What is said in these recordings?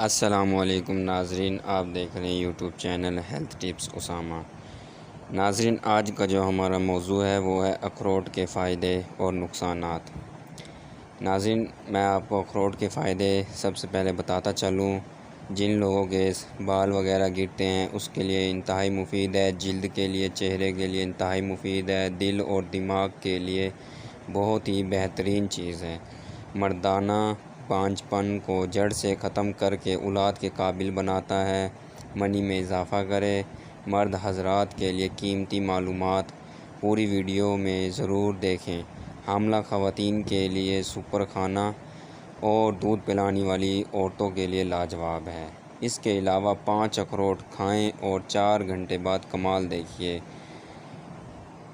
السلام علیکم ناظرین، آپ دیکھ رہے ہیں YouTube channel health tips Osama. ناظرین، آج کا جو ہمارا موضوع ہے وہ ہے اخروٹ کے فائدے اور نقصانات۔ ناظرین، میں آپ کو اخروٹ کے فائدے سب سے پہلے بتاتا چلوں۔ جن لوگوں کے بال وغیرہ گرتے ہیں اس کے لیے انتہائی مفید ہے، جلد کے لیے، چہرے کے لیے انتہائی مفید ہے، دل اور دماغ کے لیے بہت ہی بہترین چیز ہے۔ مردانہ بانجھ پن کو جڑ سے ختم کر کے اولاد کے قابل بناتا ہے، منی میں اضافہ کرے۔ مرد حضرات کے لیے قیمتی معلومات، پوری ویڈیو میں ضرور دیکھیں۔ حاملہ خواتین کے لیے سپر کھانا اور دودھ پلانے والی عورتوں کے لیے لاجواب ہے۔ اس کے علاوہ 5 اخروٹ کھائیں اور 4 گھنٹے بعد کمال دیکھیے۔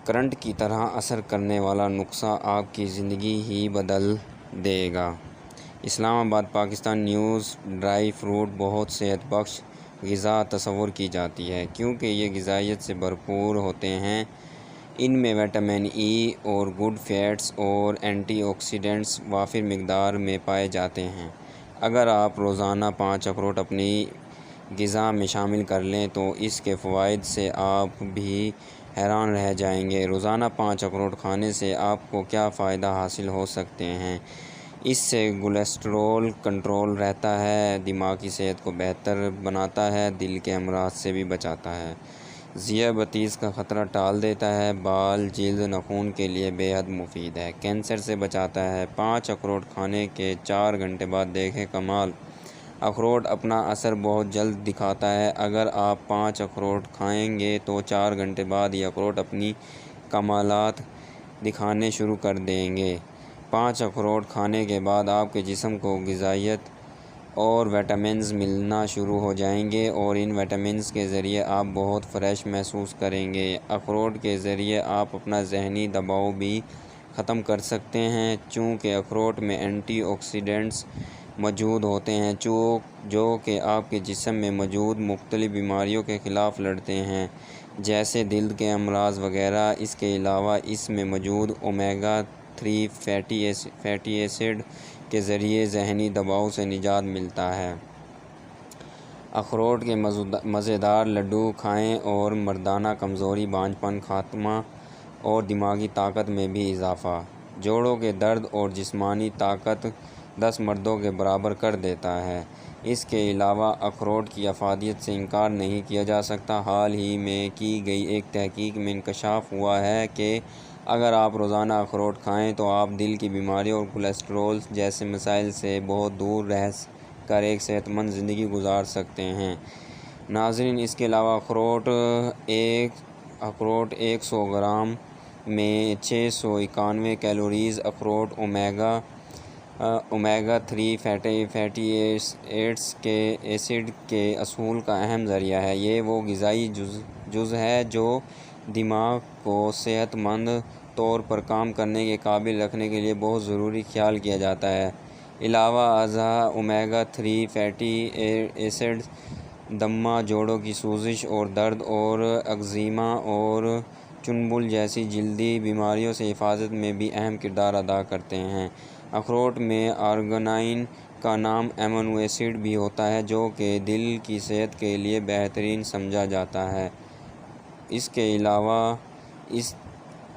کرنٹ کی طرح اثر کرنے والا نسخہ آپ کی زندگی ہی بدل دے گا۔ اسلام آباد، پاکستان۔ نیوز ڈرائی فروٹ بہت صحت بخش غذا تصور کی جاتی ہے کیونکہ یہ غذائیت سے بھرپور ہوتے ہیں۔ ان میں وٹامن ای اور گڈ فیٹس اور اینٹی آکسیڈنٹس وافر مقدار میں پائے جاتے ہیں۔ اگر آپ روزانہ 5 اخروٹ اپنی غذا میں شامل کر لیں تو اس کے فوائد سے آپ بھی حیران رہ جائیں گے۔ روزانہ 5 اخروٹ کھانے سے آپ کو کیا فائدہ حاصل ہو سکتے ہیں؟ اس سے کولیسٹرول کنٹرول رہتا ہے، دماغی صحت کو بہتر بناتا ہے، دل کے امراض سے بھی بچاتا ہے، ذیابیطس کا خطرہ ٹال دیتا ہے، بال، جلد، ناخن کے لیے بے حد مفید ہے، کینسر سے بچاتا ہے۔ 5 اخروٹ کھانے کے 4 گھنٹے بعد دیکھیں کمال۔ اخروٹ اپنا اثر بہت جلد دکھاتا ہے۔ اگر آپ 5 اخروٹ کھائیں گے تو 4 گھنٹے بعد یہ اخروٹ اپنی کمالات دکھانے شروع کر دیں گے۔ 5 اخروٹ کھانے کے بعد آپ کے جسم کو غذائیت اور وٹامنز ملنا شروع ہو جائیں گے اور ان وٹامنز کے ذریعے آپ بہت فریش محسوس کریں گے۔ اخروٹ کے ذریعے آپ اپنا ذہنی دباؤ بھی ختم کر سکتے ہیں چونکہ اخروٹ میں اینٹی آکسیڈنٹس موجود ہوتے ہیں جو کہ آپ کے جسم میں موجود مختلف بیماریوں کے خلاف لڑتے ہیں جیسے دل کے امراض وغیرہ۔ اس کے علاوہ اس میں موجود اومیگا 3 فیٹی ایسڈ کے ذریعے ذہنی دباؤ سے نجات ملتا ہے۔ اخروٹ کے مزیدار لڈو کھائیں اور مردانہ کمزوری، بانجھ پن خاتمہ اور دماغی طاقت میں بھی اضافہ۔ جوڑوں کے درد اور جسمانی طاقت 10 مردوں کے برابر کر دیتا ہے۔ اس کے علاوہ اخروٹ کی افادیت سے انکار نہیں کیا جا سکتا۔ حال ہی میں کی گئی ایک تحقیق میں انکشاف ہوا ہے کہ اگر آپ روزانہ اخروٹ کھائیں تو آپ دل کی بیماریوں اور کولیسٹرول جیسے مسائل سے بہت دور رہ کر ایک صحت مند زندگی گزار سکتے ہیں۔ ناظرین، اس کے علاوہ اخروٹ 100 گرام میں 691 کیلوریز۔ اخروٹ اومیگا 3 فیٹی ایسڈ کے حصول کا اہم ذریعہ ہے۔ یہ وہ غذائی جز ہے جو دماغ کو صحت مند طور پر کام کرنے کے قابل رکھنے کے لیے بہت ضروری خیال کیا جاتا ہے۔ علاوہ ازاں اومیگا 3 فیٹی ایسڈ دمہ، جوڑوں کی سوزش اور درد اور ایگزیما اور چنبل جیسی جلدی بیماریوں سے حفاظت میں بھی اہم کردار ادا کرتے ہیں۔ اخروٹ میں آرگنائن کا نام امینو ایسڈ بھی ہوتا ہے جو کہ دل کی صحت کے لیے بہترین سمجھا جاتا ہے۔ اس کے علاوہ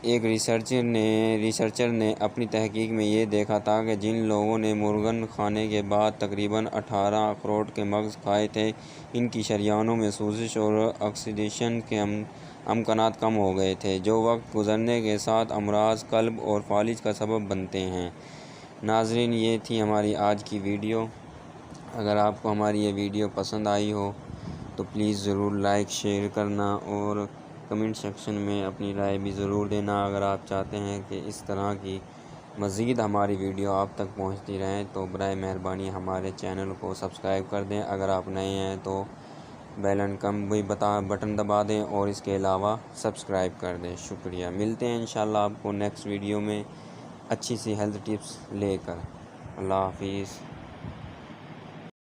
ایک ریسرچر نے اپنی تحقیق میں یہ دیکھا تھا کہ جن لوگوں نے مرغن کھانے کے بعد تقریباً 18 اخروٹ کے مغز کھائے تھے ان کی شریانوں میں سوزش اور آکسیڈیشن کے امکانات کم ہو گئے تھے جو وقت گزرنے کے ساتھ امراض قلب اور فالج کا سبب بنتے ہیں۔ ناظرین، یہ تھی ہماری آج کی ویڈیو۔ اگر آپ کو ہماری یہ ویڈیو پسند آئی ہو تو پلیز ضرور لائک، شیئر کرنا اور کمنٹ سیکشن میں اپنی رائے بھی ضرور دینا۔ اگر آپ چاہتے ہیں کہ اس طرح کی مزید ہماری ویڈیو آپ تک پہنچتی رہیں تو برائے مہربانی ہمارے چینل کو سبسکرائب کر دیں۔ اگر آپ نئے ہیں تو بیل آئیکن بھی بٹن دبا دیں اور اس کے علاوہ سبسکرائب کر دیں۔ شکریہ۔ ملتے ہیں انشاءاللہ آپ کو نیکسٹ ویڈیو میں اچھی سی ہیلتھ ٹپس لے کر۔ اللہ حافظ۔